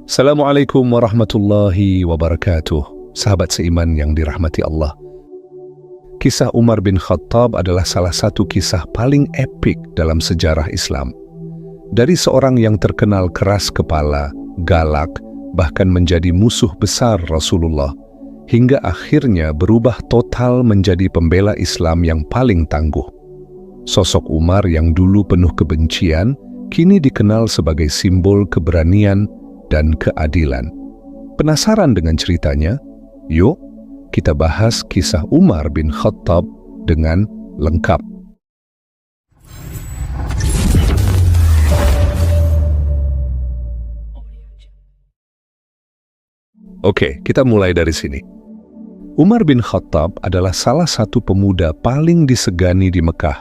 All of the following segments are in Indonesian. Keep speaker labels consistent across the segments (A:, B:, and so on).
A: Assalamualaikum warahmatullahi wabarakatuh. Sahabat seiman yang dirahmati Allah. Kisah Umar bin Khattab adalah salah satu kisah paling epik dalam sejarah Islam. Dari seorang yang terkenal keras kepala, galak, bahkan menjadi musuh besar Rasulullah, hingga akhirnya berubah total menjadi pembela Islam yang paling tangguh. Sosok Umar yang dulu penuh kebencian, kini dikenal sebagai simbol keberanian dan keadilan. Penasaran dengan ceritanya? Yuk, kita bahas kisah Umar bin Khattab dengan lengkap. Oke, kita mulai dari sini. Umar bin Khattab adalah salah satu pemuda paling disegani di Mekah.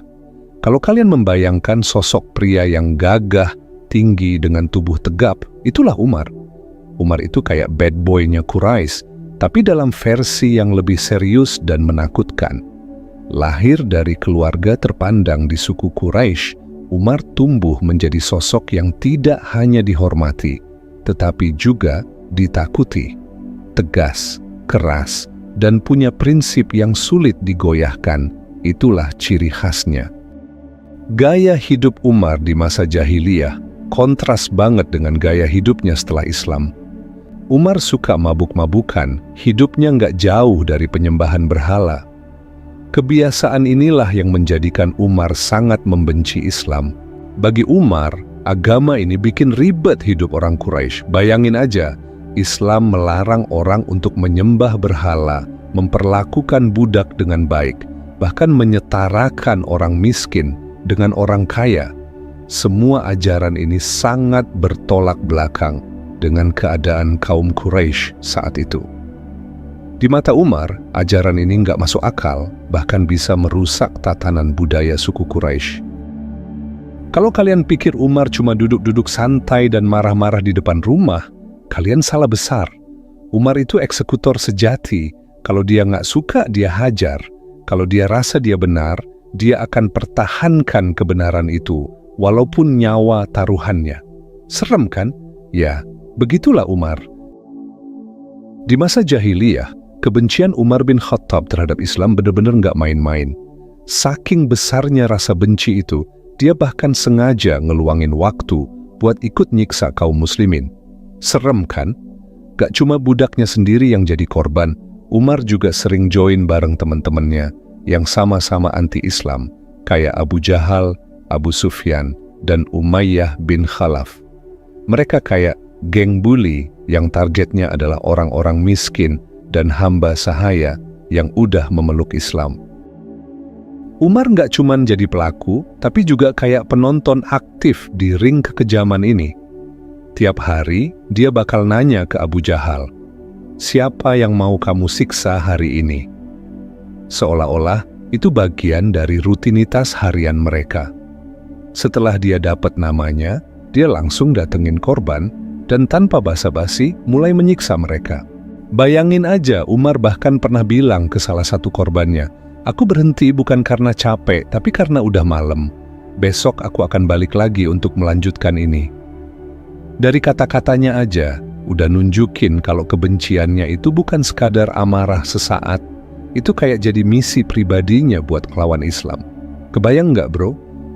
A: Kalau kalian membayangkan sosok pria yang gagah, tinggi dengan tubuh tegap, itulah Umar. Umar itu kayak bad boy-nya Quraisy, tapi dalam versi yang lebih serius dan menakutkan. Lahir dari keluarga terpandang di suku Quraisy, Umar tumbuh menjadi sosok yang tidak hanya dihormati, tetapi juga ditakuti. Tegas, keras, dan punya prinsip yang sulit digoyahkan, itulah ciri khasnya. Gaya hidup Umar di masa jahiliyah kontras banget dengan gaya hidupnya setelah Islam. Umar suka mabuk-mabukan, hidupnya nggak jauh dari penyembahan berhala. Kebiasaan inilah yang menjadikan Umar sangat membenci Islam. Bagi Umar, agama ini bikin ribet hidup orang Quraisy. Bayangin aja, Islam melarang orang untuk menyembah berhala, memperlakukan budak dengan baik, bahkan menyetarakan orang miskin dengan orang kaya. Semua ajaran ini sangat bertolak belakang dengan keadaan kaum Quraisy saat itu. Di mata Umar, ajaran ini nggak masuk akal, bahkan bisa merusak tatanan budaya suku Quraisy. Kalau kalian pikir Umar cuma duduk-duduk santai dan marah-marah di depan rumah, kalian salah besar. Umar itu eksekutor sejati. Kalau dia nggak suka, dia hajar. Kalau dia rasa dia benar, dia akan pertahankan kebenaran itu, walaupun nyawa taruhannya. Serem kan? Ya, begitulah Umar. Di masa jahiliyah, kebencian Umar bin Khattab terhadap Islam benar-benar nggak main-main. Saking besarnya rasa benci itu, dia bahkan sengaja ngeluangin waktu buat ikut nyiksa kaum muslimin. Serem kan? Gak cuma budaknya sendiri yang jadi korban, Umar juga sering join bareng teman-temannya yang sama-sama anti-Islam, kayak Abu Jahal, Abu Sufyan, dan Umayyah bin Khalaf. Mereka kayak geng bully yang targetnya adalah orang-orang miskin dan hamba sahaya yang udah memeluk Islam. Umar nggak cuman jadi pelaku, tapi juga kayak penonton aktif di ring kekejaman ini. Tiap hari, dia bakal nanya ke Abu Jahal, "Siapa yang mau kamu siksa hari ini?" Seolah-olah itu bagian dari rutinitas harian mereka. Setelah dia dapat namanya, dia langsung datengin korban dan tanpa basa-basi mulai menyiksa mereka. Bayangin aja, Umar bahkan pernah bilang ke salah satu korbannya, "Aku berhenti bukan karena capek, tapi karena udah malam. Besok aku akan balik lagi untuk melanjutkan ini." Dari kata-katanya aja, udah nunjukin kalau kebenciannya itu bukan sekadar amarah sesaat, itu kayak jadi misi pribadinya buat ngelawan Islam. Kebayang nggak bro?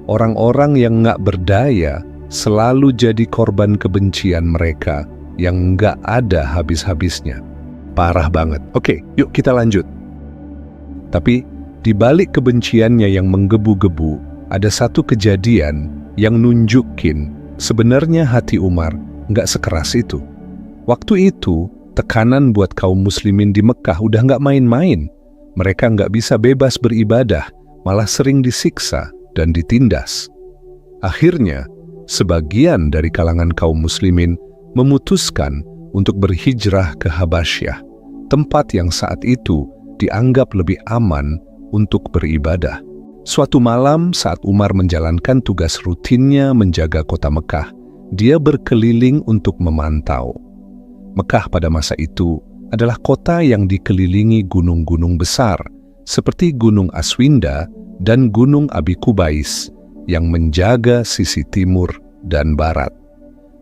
A: Orang-orang yang nggak berdaya selalu jadi korban kebencian mereka yang nggak ada habis-habisnya. Parah banget. Oke, yuk kita lanjut. Tapi di balik kebenciannya yang menggebu-gebu, ada satu kejadian yang nunjukin sebenarnya hati Umar nggak sekeras itu. Waktu itu, tekanan buat kaum muslimin di Mekah udah nggak main-main. Mereka nggak bisa bebas beribadah, malah sering disiksa dan ditindas. Akhirnya, sebagian dari kalangan kaum muslimin memutuskan untuk berhijrah ke Habasyah, tempat yang saat itu dianggap lebih aman untuk beribadah. Suatu malam saat Umar menjalankan tugas rutinnya menjaga kota Mekah, dia berkeliling untuk memantau. Mekah pada masa itu adalah kota yang dikelilingi gunung-gunung besar, seperti Gunung Aswinda dan Gunung Abi Qubais, yang menjaga sisi timur dan barat.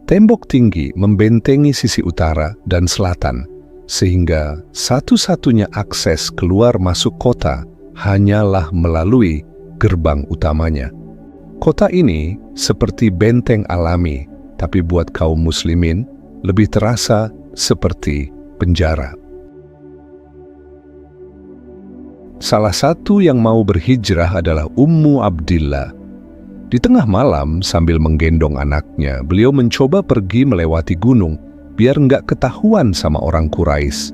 A: Tembok tinggi membentengi sisi utara dan selatan, sehingga satu-satunya akses keluar masuk kota hanyalah melalui gerbang utamanya. Kota ini seperti benteng alami, tapi buat kaum muslimin lebih terasa seperti penjara. Salah satu yang mau berhijrah adalah Ummu Abdillah. Di tengah malam, sambil menggendong anaknya, beliau mencoba pergi melewati gunung, biar nggak ketahuan sama orang Quraisy.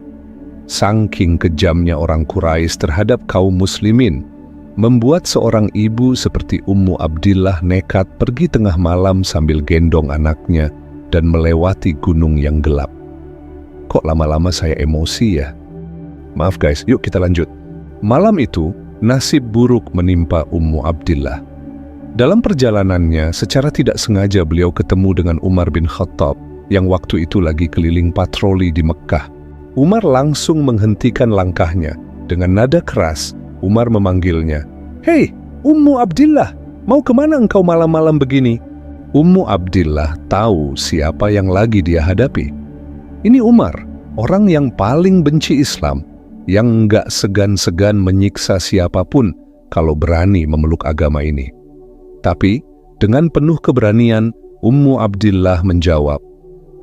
A: Saking kejamnya orang Quraisy terhadap kaum muslimin, membuat seorang ibu seperti Ummu Abdillah nekat pergi tengah malam sambil gendong anaknya dan melewati gunung yang gelap. Kok lama-lama saya emosi ya? Maaf guys, yuk kita lanjut. Malam itu, nasib buruk menimpa Ummu Abdillah. Dalam perjalanannya, secara tidak sengaja beliau ketemu dengan Umar bin Khattab yang waktu itu lagi keliling patroli di Mekkah. Umar langsung menghentikan langkahnya. Dengan nada keras, Umar memanggilnya, "Hei, Ummu Abdillah, mau kemana engkau malam-malam begini?" Ummu Abdillah tahu siapa yang lagi dia hadapi. Ini Umar, orang yang paling benci Islam, yang nggak segan-segan menyiksa siapapun kalau berani memeluk agama ini. Tapi, dengan penuh keberanian, Ummu Abdillah menjawab,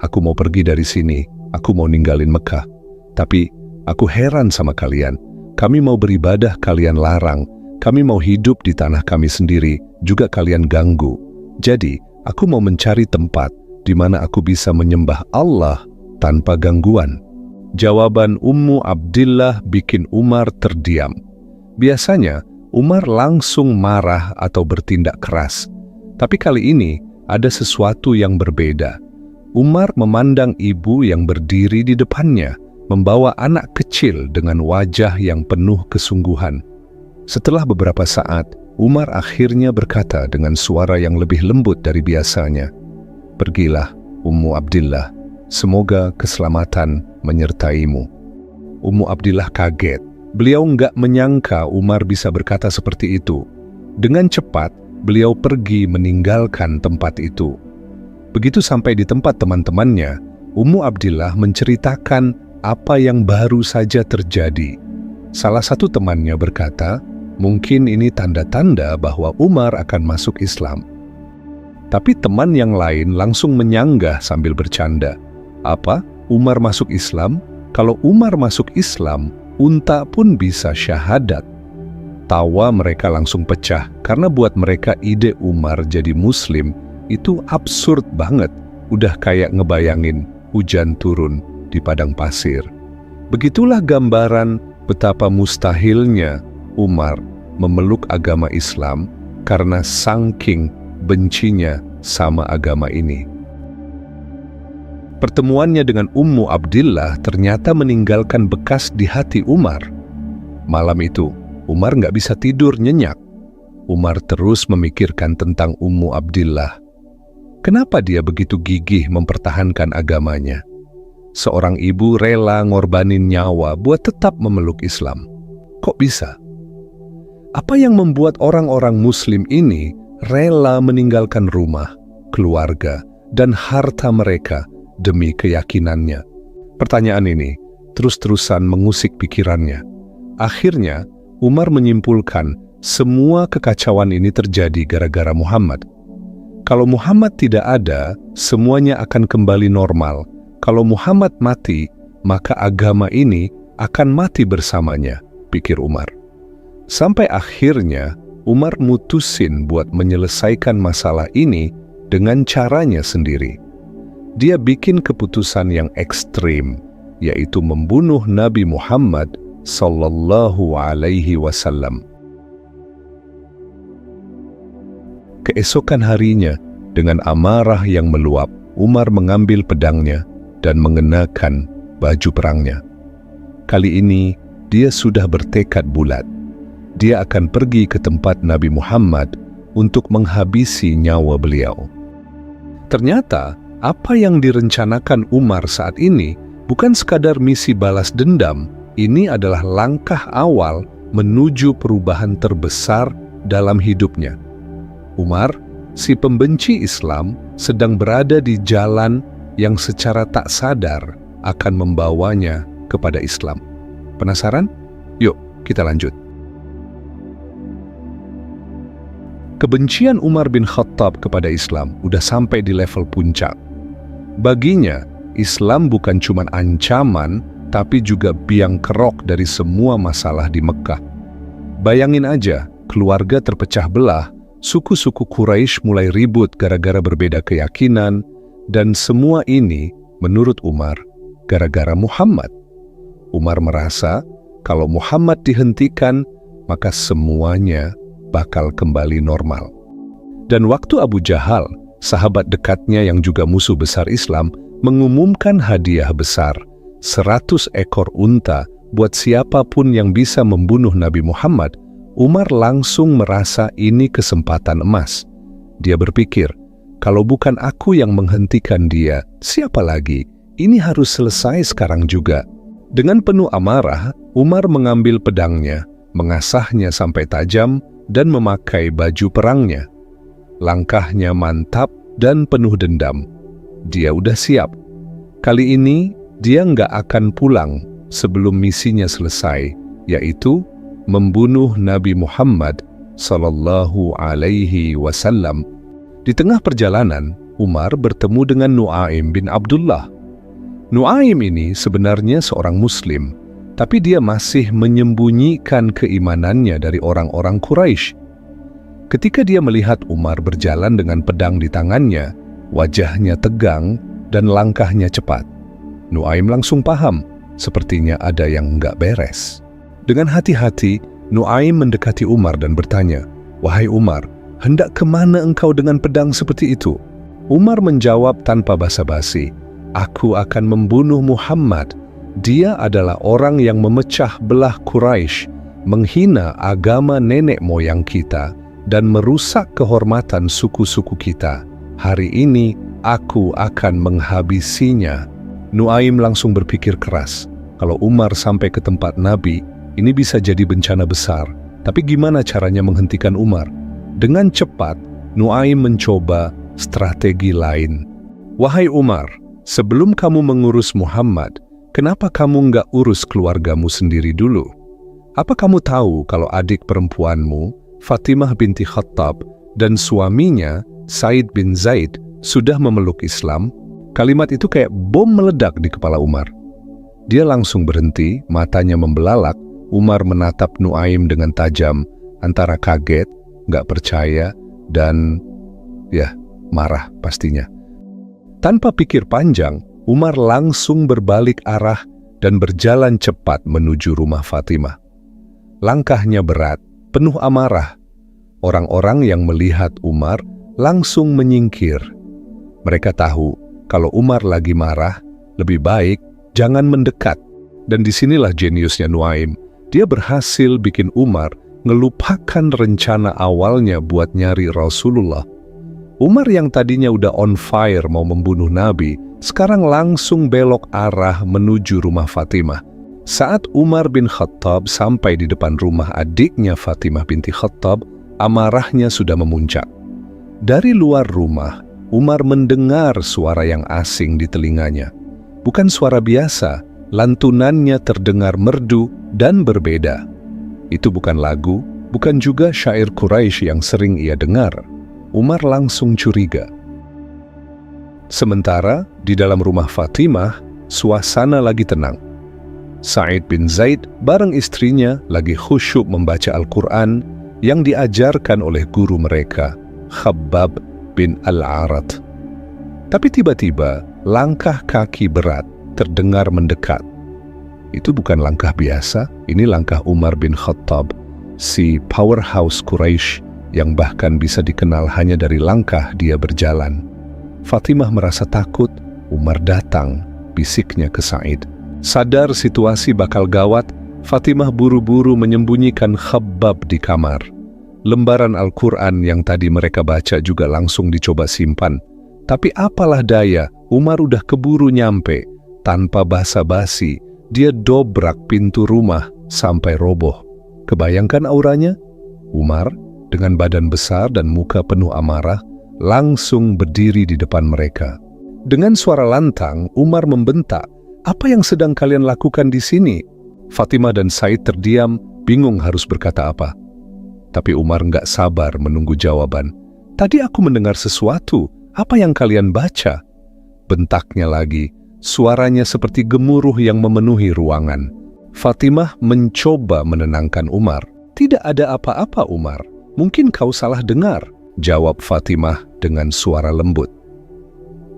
A: "Aku mau pergi dari sini, aku mau ninggalin Mekah. Tapi, aku heran sama kalian. Kami mau beribadah, kalian larang. Kami mau hidup di tanah kami sendiri, juga kalian ganggu. Jadi, aku mau mencari tempat di mana aku bisa menyembah Allah tanpa gangguan." Jawaban Ummu Abdillah bikin Umar terdiam. Biasanya, Umar langsung marah atau bertindak keras. Tapi kali ini ada sesuatu yang berbeda. Umar memandang ibu yang berdiri di depannya, membawa anak kecil dengan wajah yang penuh kesungguhan. Setelah beberapa saat, Umar akhirnya berkata dengan suara yang lebih lembut dari biasanya, "Pergilah, Ummu Abdillah. Semoga keselamatan menyertaimu." Ummu Abdillah kaget. Beliau nggak menyangka Umar bisa berkata seperti itu. Dengan cepat, beliau pergi meninggalkan tempat itu. Begitu sampai di tempat teman-temannya, Ummu Abdillah menceritakan apa yang baru saja terjadi. Salah satu temannya berkata, mungkin ini tanda-tanda bahwa Umar akan masuk Islam. Tapi teman yang lain langsung menyanggah sambil bercanda. Apa? Umar masuk Islam? Kalau Umar masuk Islam, unta pun bisa syahadat. Tawa mereka langsung pecah karena buat mereka ide Umar jadi Muslim itu absurd banget. Udah kayak ngebayangin hujan turun di padang pasir. Begitulah gambaran betapa mustahilnya Umar memeluk agama Islam karena saking bencinya sama agama ini. Pertemuannya dengan Ummu Abdillah ternyata meninggalkan bekas di hati Umar. Malam itu, Umar nggak bisa tidur nyenyak. Umar terus memikirkan tentang Ummu Abdillah. Kenapa dia begitu gigih mempertahankan agamanya? Seorang ibu rela ngorbanin nyawa buat tetap memeluk Islam. Kok bisa? Apa yang membuat orang-orang Muslim ini rela meninggalkan rumah, keluarga, dan harta mereka demi keyakinannya? Pertanyaan ini terus-terusan mengusik pikirannya. Akhirnya, Umar menyimpulkan semua kekacauan ini terjadi gara-gara Muhammad. Kalau Muhammad tidak ada, semuanya akan kembali normal. Kalau Muhammad mati, maka agama ini akan mati bersamanya, pikir Umar. Sampai akhirnya, Umar mutusin buat menyelesaikan masalah ini dengan caranya sendiri. Dia bikin keputusan yang ekstrim, yaitu membunuh Nabi Muhammad sallallahu alaihi wasallam. Keesokan harinya, dengan amarah yang meluap, Umar mengambil pedangnya dan mengenakan baju perangnya. Kali ini, dia sudah bertekad bulat. Dia akan pergi ke tempat Nabi Muhammad untuk menghabisi nyawa beliau. Ternyata, apa yang direncanakan Umar saat ini bukan sekadar misi balas dendam, ini adalah langkah awal menuju perubahan terbesar dalam hidupnya. Umar si pembenci Islam sedang berada di jalan yang secara tak sadar akan membawanya kepada Islam. Penasaran? Yuk, kita lanjut. Kebencian Umar bin Khattab kepada Islam udah sampai di level puncak. Baginya, Islam bukan cuma ancaman, tapi juga biang kerok dari semua masalah di Mekah. Bayangin aja, keluarga terpecah belah, suku-suku Quraisy mulai ribut gara-gara berbeda keyakinan, dan semua ini, menurut Umar, gara-gara Muhammad. Umar merasa kalau Muhammad dihentikan, maka semuanya bakal kembali normal. Dan waktu Abu Jahal, sahabat dekatnya yang juga musuh besar Islam, mengumumkan hadiah besar, 100 ekor unta buat siapapun yang bisa membunuh Nabi Muhammad, Umar langsung merasa ini kesempatan emas. Dia berpikir, kalau bukan aku yang menghentikan dia, siapa lagi? Ini harus selesai sekarang juga. Dengan penuh amarah, Umar mengambil pedangnya, mengasahnya sampai tajam, dan memakai baju perangnya. Langkahnya mantap dan penuh dendam. Dia udah siap. Kali ini, dia nggak akan pulang sebelum misinya selesai, yaitu membunuh Nabi Muhammad sallallahu alaihi wasallam. Di tengah perjalanan, Umar bertemu dengan Nu'aim bin Abdullah. Nu'aim ini sebenarnya seorang Muslim, tapi dia masih menyembunyikan keimanannya dari orang-orang Quraisy. Ketika dia melihat Umar berjalan dengan pedang di tangannya, wajahnya tegang dan langkahnya cepat. Nu'aim langsung paham, sepertinya ada yang nggak beres. Dengan hati-hati, Nu'aim mendekati Umar dan bertanya, "Wahai Umar, hendak kemana engkau dengan pedang seperti itu?" Umar menjawab tanpa basa-basi, "Aku akan membunuh Muhammad. Dia adalah orang yang memecah belah Quraisy, menghina agama nenek moyang kita, dan merusak kehormatan suku-suku kita. Hari ini aku akan menghabisinya." Nu'aim langsung berpikir keras, kalau Umar sampai ke tempat Nabi, ini bisa jadi bencana besar. Tapi gimana caranya menghentikan Umar? Dengan cepat, Nu'aim mencoba strategi lain. "Wahai Umar, sebelum kamu mengurus Muhammad, kenapa kamu nggak urus keluargamu sendiri dulu? Apa kamu tahu kalau adik perempuanmu, Fatimah binti Khattab, dan suaminya, Said bin Zaid, sudah memeluk Islam?" Kalimat itu kayak bom meledak di kepala Umar. Dia langsung berhenti, matanya membelalak. Umar menatap Nu'aim dengan tajam, antara kaget, nggak percaya, dan marah pastinya. Tanpa pikir panjang, Umar langsung berbalik arah dan berjalan cepat menuju rumah Fatimah. Langkahnya berat, penuh amarah. Orang-orang yang melihat Umar langsung menyingkir. Mereka tahu kalau Umar lagi marah, lebih baik jangan mendekat. Dan disinilah jeniusnya Nu'aim. Dia berhasil bikin Umar ngelupakan rencana awalnya buat nyari Rasulullah. Umar yang tadinya udah on fire mau membunuh Nabi, sekarang langsung belok arah menuju rumah Fatimah. Saat Umar bin Khattab sampai di depan rumah adiknya Fatimah binti Khattab, amarahnya sudah memuncak. Dari luar rumah, Umar mendengar suara yang asing di telinganya. Bukan suara biasa, lantunannya terdengar merdu dan berbeda. Itu bukan lagu, bukan juga syair Quraisy yang sering ia dengar. Umar langsung curiga. Sementara di dalam rumah Fatimah, suasana lagi tenang. Said bin Zaid bareng istrinya lagi khusyuk membaca Al-Quran yang diajarkan oleh guru mereka, Khabbab bin Al-Arat. Tapi tiba-tiba langkah kaki berat terdengar mendekat. Itu bukan langkah biasa, ini langkah Umar bin Khattab, si powerhouse Quraisy yang bahkan bisa dikenal hanya dari langkah dia berjalan. Fatimah merasa takut. Umar datang, bisiknya ke Said. Sadar situasi bakal gawat, Fatimah buru-buru menyembunyikan Khabbab di kamar. Lembaran Al-Quran yang tadi mereka baca juga langsung dicoba simpan. Tapi apalah daya, Umar udah keburu nyampe. Tanpa basa-basi, dia dobrak pintu rumah sampai roboh. Kebayangkan auranya? Umar, dengan badan besar dan muka penuh amarah, langsung berdiri di depan mereka. Dengan suara lantang, Umar membentak, "Apa yang sedang kalian lakukan di sini?" Fatimah dan Said terdiam, bingung harus berkata apa. Tapi Umar nggak sabar menunggu jawaban. "Tadi aku mendengar sesuatu. Apa yang kalian baca?" Bentaknya lagi, suaranya seperti gemuruh yang memenuhi ruangan. Fatimah mencoba menenangkan Umar. "Tidak ada apa-apa, Umar. Mungkin kau salah dengar," jawab Fatimah dengan suara lembut.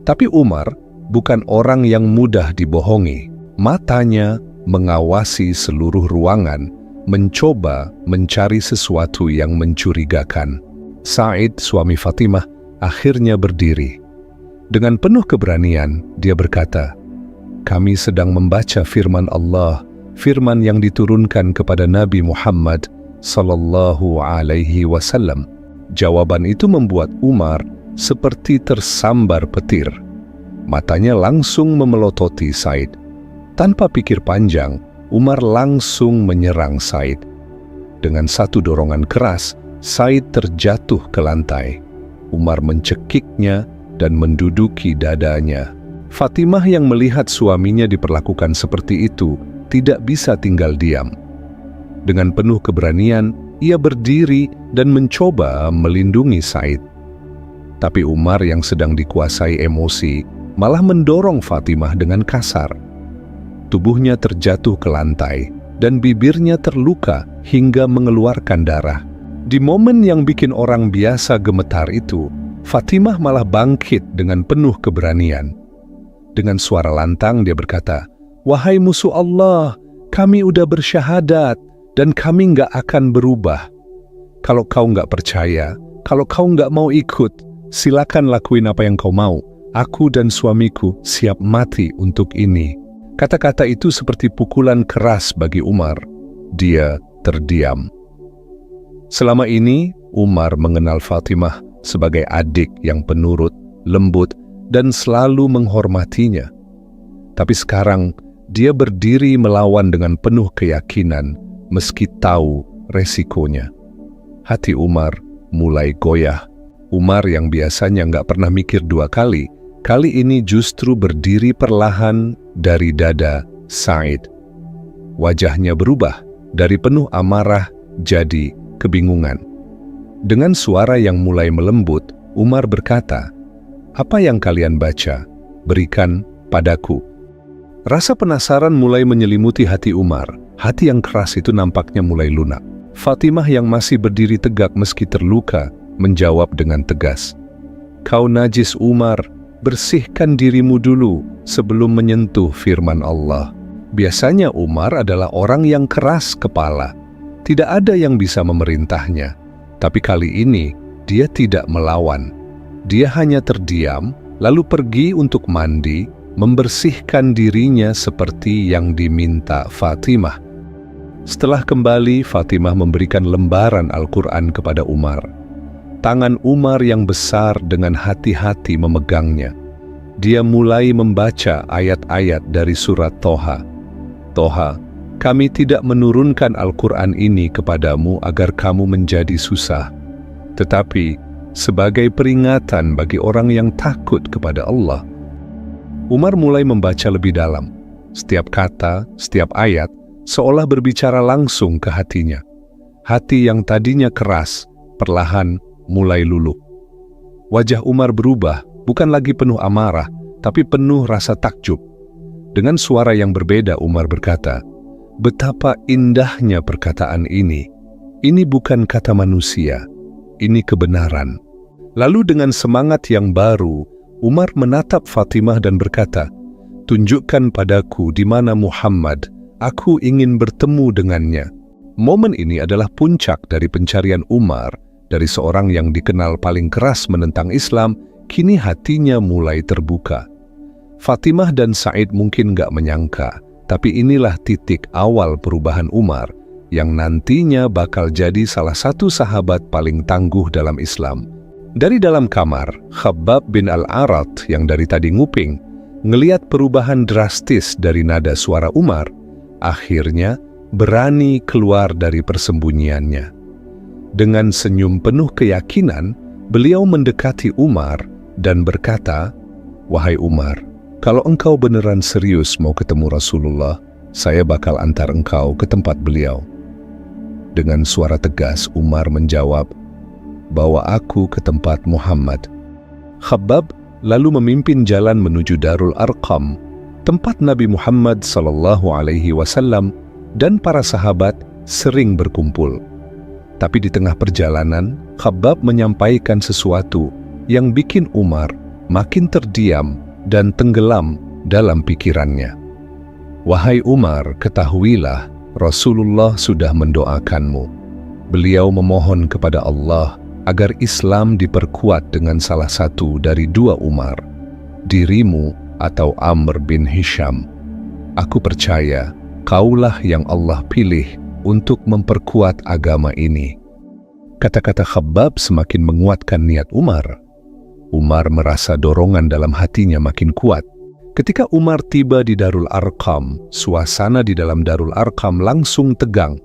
A: Tapi Umar bukan orang yang mudah dibohongi. Matanya mengawasi seluruh ruangan, mencoba mencari sesuatu yang mencurigakan. Said, suami Fatimah, akhirnya berdiri. Dengan penuh keberanian, dia berkata, "Kami sedang membaca firman Allah, firman yang diturunkan kepada Nabi Muhammad sallallahu alaihi wasallam." Jawaban itu membuat Umar seperti tersambar petir. Matanya langsung memelototi Said. Tanpa pikir panjang, Umar langsung menyerang Said. Dengan satu dorongan keras, Said terjatuh ke lantai. Umar mencekiknya dan menduduki dadanya. Fatimah yang melihat suaminya diperlakukan seperti itu tidak bisa tinggal diam. Dengan penuh keberanian, ia berdiri dan mencoba melindungi Said. Tapi Umar yang sedang dikuasai emosi malah mendorong Fatimah dengan kasar. Tubuhnya terjatuh ke lantai dan bibirnya terluka hingga mengeluarkan darah. Di momen yang bikin orang biasa gemetar itu, Fatimah malah bangkit dengan penuh keberanian. Dengan suara lantang dia berkata, "Wahai musuh Allah, kami udah bersyahadat dan kami nggak akan berubah. Kalau kau nggak percaya, kalau kau nggak mau ikut, silakan lakuin apa yang kau mau. Aku dan suamiku siap mati untuk ini." Kata-kata itu seperti pukulan keras bagi Umar. Dia terdiam. Selama ini, Umar mengenal Fatimah sebagai adik yang penurut, lembut, dan selalu menghormatinya. Tapi sekarang, dia berdiri melawan dengan penuh keyakinan, meski tahu resikonya. Hati Umar mulai goyah. Umar yang biasanya nggak pernah mikir dua kali ini justru berdiri perlahan dari dada Said. Wajahnya berubah dari penuh amarah jadi kebingungan. Dengan suara yang mulai melembut, Umar berkata, "Apa yang kalian baca? Berikan padaku." Rasa penasaran mulai menyelimuti hati Umar. Hati yang keras itu nampaknya mulai lunak. Fatimah yang masih berdiri tegak meski terluka, menjawab dengan tegas, "Kau najis Umar, bersihkan dirimu dulu sebelum menyentuh firman Allah." Biasanya Umar adalah orang yang keras kepala. Tidak ada yang bisa memerintahnya. Tapi kali ini, dia tidak melawan. Dia hanya terdiam, lalu pergi untuk mandi, membersihkan dirinya seperti yang diminta Fatimah. Setelah kembali, Fatimah memberikan lembaran Al-Quran kepada Umar. Tangan Umar yang besar dengan hati-hati memegangnya. Dia mulai membaca ayat-ayat dari surat Toha. "Toha, kami tidak menurunkan Al-Quran ini kepadamu agar kamu menjadi susah, tetapi sebagai peringatan bagi orang yang takut kepada Allah." Umar mulai membaca lebih dalam. Setiap kata, setiap ayat, seolah berbicara langsung ke hatinya. Hati yang tadinya keras, perlahan mulai luluh. Wajah Umar berubah, bukan lagi penuh amarah, tapi penuh rasa takjub. Dengan suara yang berbeda, Umar berkata, "Betapa indahnya perkataan ini. Ini bukan kata manusia, ini kebenaran." Lalu dengan semangat yang baru, Umar menatap Fatimah dan berkata, "Tunjukkan padaku di mana Muhammad, aku ingin bertemu dengannya." Momen ini adalah puncak dari pencarian Umar. Dari seorang yang dikenal paling keras menentang Islam, kini hatinya mulai terbuka. Fatimah dan Said mungkin nggak menyangka, tapi inilah titik awal perubahan Umar, yang nantinya bakal jadi salah satu sahabat paling tangguh dalam Islam. Dari dalam kamar, Khabbab bin Al-Arat yang dari tadi nguping, ngeliat perubahan drastis dari nada suara Umar, akhirnya berani keluar dari persembunyiannya. Dengan senyum penuh keyakinan, Beliau mendekati Umar dan berkata, "Wahai Umar, kalau engkau beneran serius mau ketemu Rasulullah, saya bakal antar engkau ke tempat beliau." Dengan suara tegas, Umar menjawab, "Bawa aku ke tempat Muhammad." Khabbab lalu memimpin jalan menuju Darul Arqam, tempat Nabi Muhammad SAW dan para sahabat sering berkumpul. Tapi di tengah perjalanan, Khabbab menyampaikan sesuatu yang bikin Umar makin terdiam dan tenggelam dalam pikirannya. "Wahai Umar, ketahuilah Rasulullah sudah mendoakanmu. Beliau memohon kepada Allah agar Islam diperkuat dengan salah satu dari dua Umar, dirimu atau Amr bin Hisham. Aku percaya kaulah yang Allah pilih untuk memperkuat agama ini." Kata-kata Khabbab semakin menguatkan niat Umar. Umar merasa dorongan dalam hatinya makin kuat. Ketika Umar tiba di Darul Arqam, suasana di dalam Darul Arqam langsung tegang.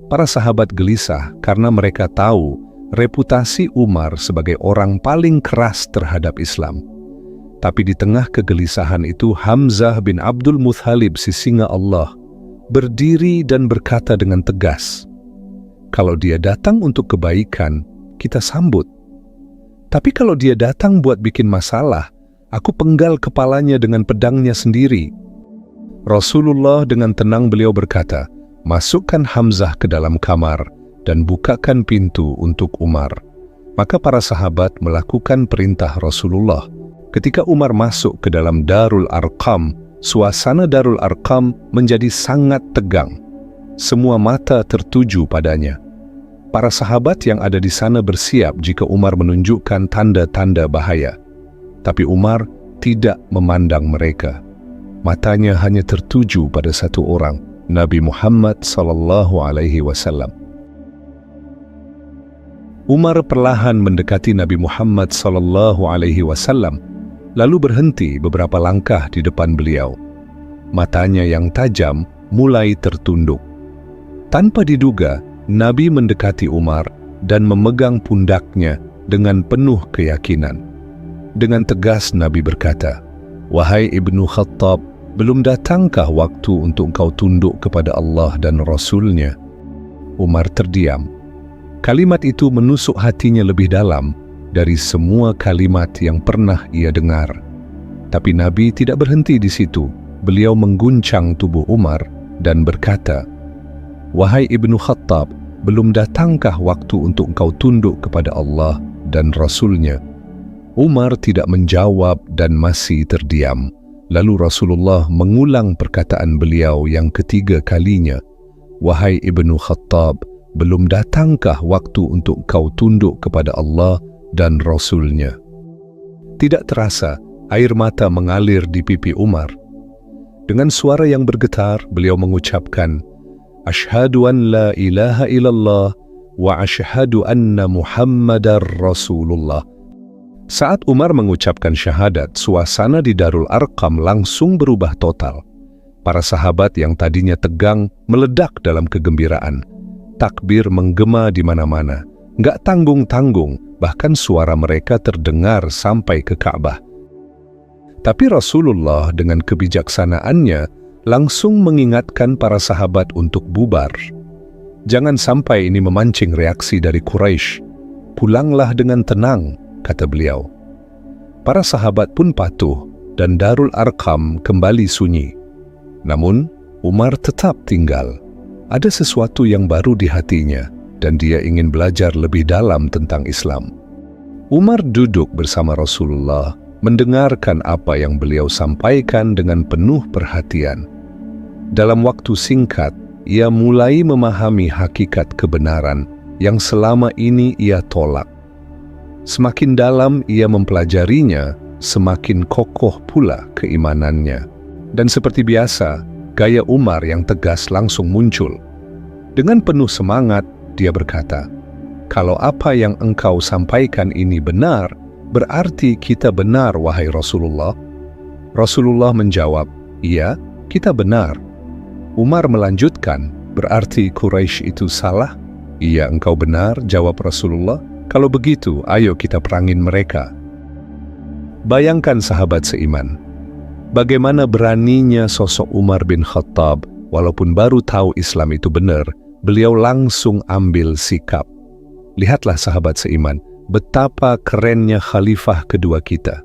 A: Para sahabat gelisah karena mereka tahu reputasi Umar sebagai orang paling keras terhadap Islam. Tapi di tengah kegelisahan itu, Hamzah bin Abdul Muthalib, si singa Allah, berdiri dan berkata dengan tegas, "Kalau dia datang untuk kebaikan, kita sambut. Tapi kalau dia datang buat bikin masalah, aku penggal kepalanya dengan pedangnya sendiri." Rasulullah dengan tenang beliau berkata, "Masukkan Hamzah ke dalam kamar dan bukakan pintu untuk Umar." Maka para sahabat melakukan perintah Rasulullah. Ketika Umar masuk ke dalam Darul Arqam, suasana Darul Arqam menjadi sangat tegang. Semua mata tertuju padanya. Para sahabat yang ada di sana bersiap jika Umar menunjukkan tanda-tanda bahaya. Tapi Umar tidak memandang mereka. Matanya hanya tertuju pada satu orang, Nabi Muhammad SAW. Umar perlahan mendekati Nabi Muhammad SAW, lalu berhenti beberapa langkah di depan beliau. Matanya yang tajam mulai tertunduk. Tanpa diduga, Nabi mendekati Umar dan memegang pundaknya dengan penuh keyakinan. Dengan tegas Nabi berkata, "Wahai Ibnu Khattab, belum datangkah waktu untuk engkau tunduk kepada Allah dan Rasul-Nya?" Umar terdiam. Kalimat itu menusuk hatinya lebih dalam dari semua kalimat yang pernah ia dengar. Tapi Nabi tidak berhenti di situ. Beliau mengguncang tubuh Umar dan berkata, "Wahai Ibnu Khattab, belum datangkah waktu untuk engkau tunduk kepada Allah dan Rasul-Nya?" Umar tidak menjawab dan masih terdiam. Lalu Rasulullah mengulang perkataan beliau yang ketiga kalinya, "Wahai Ibnu Khattab, belum datangkah waktu untuk engkau tunduk kepada Allah dan Rasul-Nya?" Tidak terasa, air mata mengalir di pipi Umar. Dengan suara yang bergetar, beliau mengucapkan, "Asyhadu an la ilaha illallah wa asyhadu anna Muhammadar Rasulullah." Saat Umar mengucapkan syahadat, suasana di Darul Arqam langsung berubah total. Para sahabat yang tadinya tegang meledak dalam kegembiraan. Takbir menggema di mana-mana. Nggak tanggung-tanggung, bahkan suara mereka terdengar sampai ke Ka'bah. Tapi Rasulullah dengan kebijaksanaannya langsung mengingatkan para sahabat untuk bubar. Jangan sampai ini memancing reaksi dari Quraisy. "Pulanglah dengan tenang," kata beliau. Para sahabat pun patuh dan Darul Arqam kembali sunyi. Namun, Umar tetap tinggal. Ada sesuatu yang baru di hatinya dan dia ingin belajar lebih dalam tentang Islam. Umar duduk bersama Rasulullah, mendengarkan apa yang beliau sampaikan dengan penuh perhatian. Dalam waktu singkat, ia mulai memahami hakikat kebenaran yang selama ini ia tolak. Semakin dalam ia mempelajarinya, semakin kokoh pula keimanannya. Dan seperti biasa, gaya Umar yang tegas langsung muncul. Dengan penuh semangat, dia berkata, "Kalau apa yang engkau sampaikan ini benar, berarti kita benar, wahai Rasulullah." Rasulullah menjawab, "Iya, kita benar." Umar melanjutkan, "Berarti Quraisy itu salah?" "Iya, engkau benar," jawab Rasulullah. Kalau begitu, ayo kita perangin mereka. Bayangkan sahabat seiman, bagaimana beraninya sosok Umar bin Khattab, walaupun baru tahu Islam itu benar, beliau langsung ambil sikap. Lihatlah sahabat seiman, betapa kerennya khalifah kedua kita.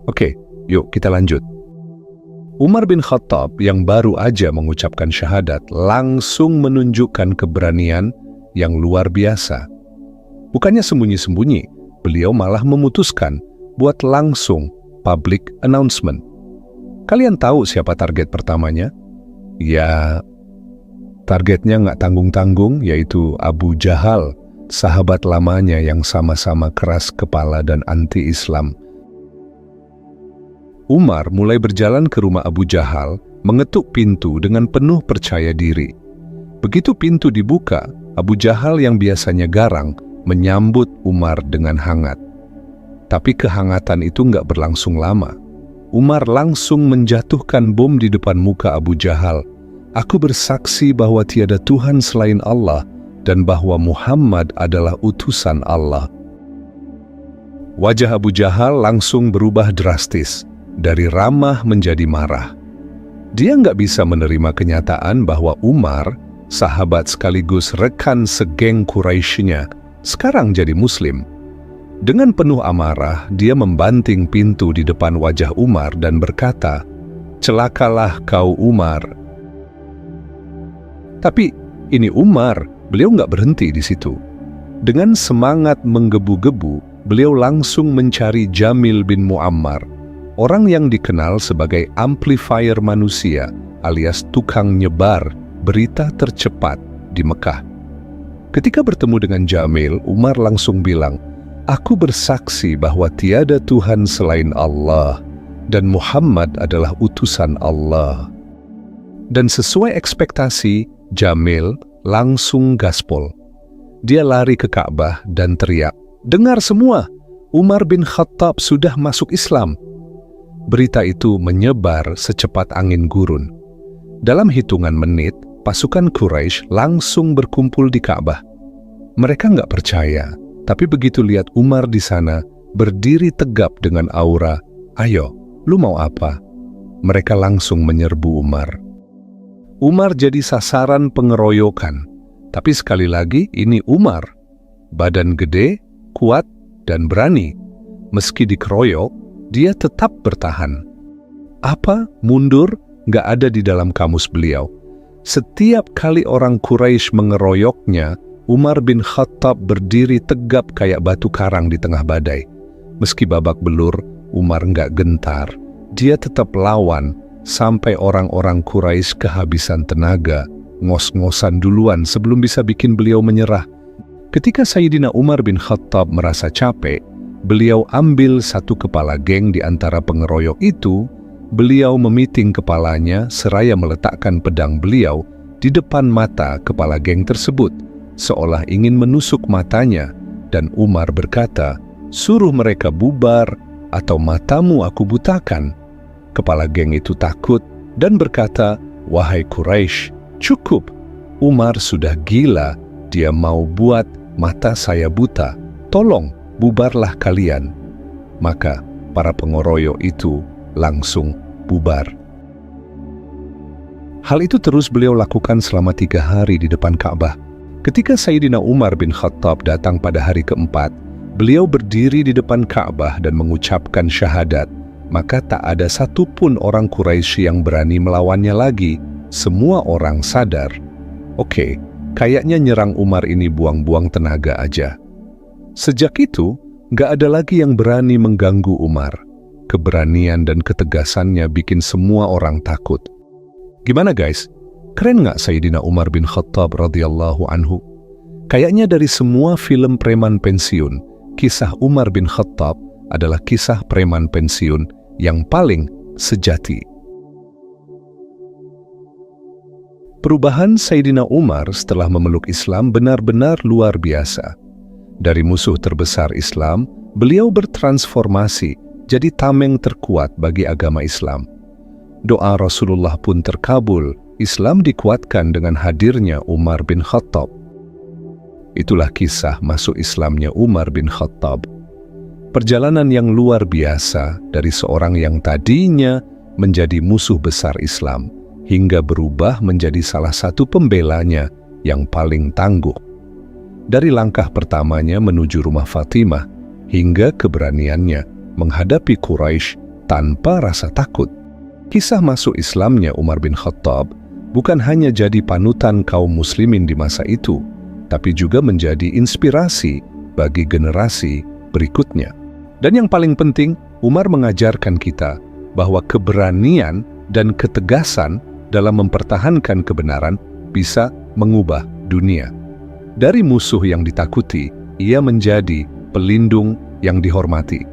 A: Oke, yuk kita lanjut. Umar bin Khattab yang baru aja mengucapkan syahadat langsung menunjukkan keberanian yang luar biasa. Bukannya sembunyi-sembunyi, beliau malah memutuskan buat langsung public announcement. Kalian tahu siapa target pertamanya? Ya, targetnya nggak tanggung-tanggung, yaitu Abu Jahal, sahabat lamanya yang sama-sama keras kepala dan anti-Islam. Umar mulai berjalan ke rumah Abu Jahal, mengetuk pintu dengan penuh percaya diri. Begitu pintu dibuka, Abu Jahal yang biasanya garang menyambut Umar dengan hangat. Tapi kehangatan itu nggak berlangsung lama. Umar langsung menjatuhkan bom di depan muka Abu Jahal. Aku bersaksi bahwa tiada Tuhan selain Allah dan bahwa Muhammad adalah utusan Allah. Wajah Abu Jahal langsung berubah drastis. Dari ramah menjadi marah. Dia nggak bisa menerima kenyataan bahwa Umar, sahabat sekaligus rekan segeng Quraisy-nya, sekarang jadi Muslim. Dengan penuh amarah, dia membanting pintu di depan wajah Umar dan berkata, "Celakalah kau Umar." Tapi ini Umar, beliau nggak berhenti di situ. Dengan semangat menggebu-gebu, beliau langsung mencari Jamil bin Muammar, orang yang dikenal sebagai amplifier manusia alias tukang nyebar berita tercepat di Mekah. Ketika bertemu dengan Jamil, Umar langsung bilang, "Aku bersaksi bahwa tiada Tuhan selain Allah dan Muhammad adalah utusan Allah." Dan sesuai ekspektasi, Jamil langsung gaspol. Dia lari ke Ka'bah dan teriak, "Dengar semua, Umar bin Khattab sudah masuk Islam." Berita itu menyebar secepat angin gurun. Dalam hitungan menit, pasukan Quraisy langsung berkumpul di Ka'bah. Mereka nggak percaya, tapi begitu lihat Umar di sana, berdiri tegap dengan aura, "Ayo, lu mau apa?" Mereka langsung menyerbu Umar. Umar jadi sasaran pengeroyokan. Tapi sekali lagi, ini Umar. Badan gede, kuat, dan berani. Meski dikeroyok, dia tetap bertahan. Apa mundur nggak ada di dalam kamus beliau. Setiap kali orang Quraisy mengeroyoknya, Umar bin Khattab berdiri tegap kayak batu karang di tengah badai. Meski babak belur, Umar nggak gentar. Dia tetap lawan sampai orang-orang Quraisy kehabisan tenaga, ngos-ngosan duluan sebelum bisa bikin beliau menyerah. Ketika Sayyidina Umar bin Khattab merasa capek, beliau ambil satu kepala geng di antara pengeroyok itu, beliau memiting kepalanya seraya meletakkan pedang beliau di depan mata kepala geng tersebut, seolah ingin menusuk matanya, dan Umar berkata, "Suruh mereka bubar atau matamu aku butakan." Kepala geng itu takut dan berkata, "Wahai Quraisy, cukup. Umar sudah gila, dia mau buat mata saya buta. Tolong, bubarlah kalian." Maka para pengeroyok itu langsung bubar. Hal itu terus beliau lakukan selama 3 hari di depan Ka'bah. Ketika Sayyidina Umar bin Khattab datang pada hari keempat, beliau berdiri di depan Ka'bah dan mengucapkan syahadat. Maka tak ada satupun orang Quraisy yang berani melawannya lagi. Semua orang sadar, oke, kayaknya nyerang Umar ini buang-buang tenaga aja. Sejak itu, gak ada lagi yang berani mengganggu Umar. Keberanian dan ketegasannya bikin semua orang takut. Gimana guys? Keren gak Sayyidina Umar bin Khattab radhiyallahu anhu? Kayaknya dari semua film preman pensiun, kisah Umar bin Khattab adalah kisah preman pensiun yang paling sejati. Perubahan Sayyidina Umar setelah memeluk Islam benar-benar luar biasa. Dari musuh terbesar Islam, beliau bertransformasi jadi tameng terkuat bagi agama Islam. Doa Rasulullah pun terkabul, Islam dikuatkan dengan hadirnya Umar bin Khattab. Itulah kisah masuk Islamnya Umar bin Khattab. Perjalanan yang luar biasa dari seorang yang tadinya menjadi musuh besar Islam, hingga berubah menjadi salah satu pembelanya yang paling tangguh. Dari langkah pertamanya menuju rumah Fatimah, hingga keberaniannya menghadapi Quraisy tanpa rasa takut. Kisah masuk Islamnya Umar bin Khattab bukan hanya jadi panutan kaum muslimin di masa itu, tapi juga menjadi inspirasi bagi generasi berikutnya. Dan yang paling penting, Umar mengajarkan kita bahwa keberanian dan ketegasan dalam mempertahankan kebenaran bisa mengubah dunia. Dari musuh yang ditakuti, ia menjadi pelindung yang dihormati.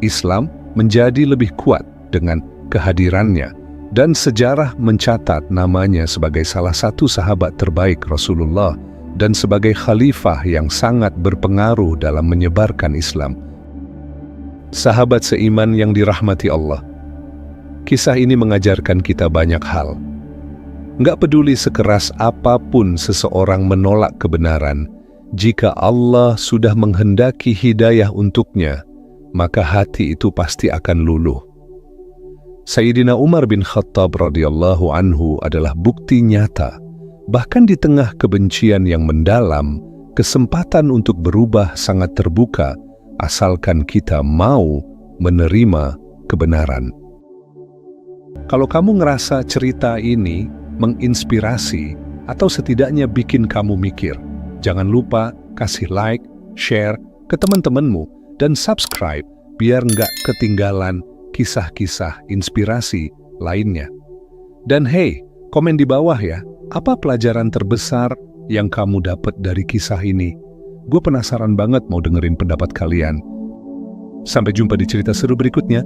A: Islam menjadi lebih kuat dengan kehadirannya, dan sejarah mencatat namanya sebagai salah satu sahabat terbaik Rasulullah dan sebagai khalifah yang sangat berpengaruh dalam menyebarkan Islam. Sahabat seiman yang dirahmati Allah, kisah ini mengajarkan kita banyak hal. Nggak peduli sekeras apapun seseorang menolak kebenaran, jika Allah sudah menghendaki hidayah untuknya, maka hati itu pasti akan luluh. Sayyidina Umar bin Khattab radhiyallahu anhu adalah bukti nyata. Bahkan di tengah kebencian yang mendalam, kesempatan untuk berubah sangat terbuka, asalkan kita mau menerima kebenaran. Kalau kamu ngerasa cerita ini menginspirasi atau setidaknya bikin kamu mikir, jangan lupa kasih like, share ke teman-temanmu, dan subscribe biar nggak ketinggalan kisah-kisah inspirasi lainnya. Dan hey, komen di bawah ya, apa pelajaran terbesar yang kamu dapat dari kisah ini? Gue penasaran banget mau dengerin pendapat kalian. Sampai jumpa di cerita seru berikutnya.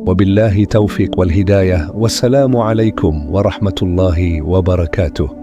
A: Wabillahi taufiq wal hidayah. Wassalamualaikum warahmatullahi wabarakatuh.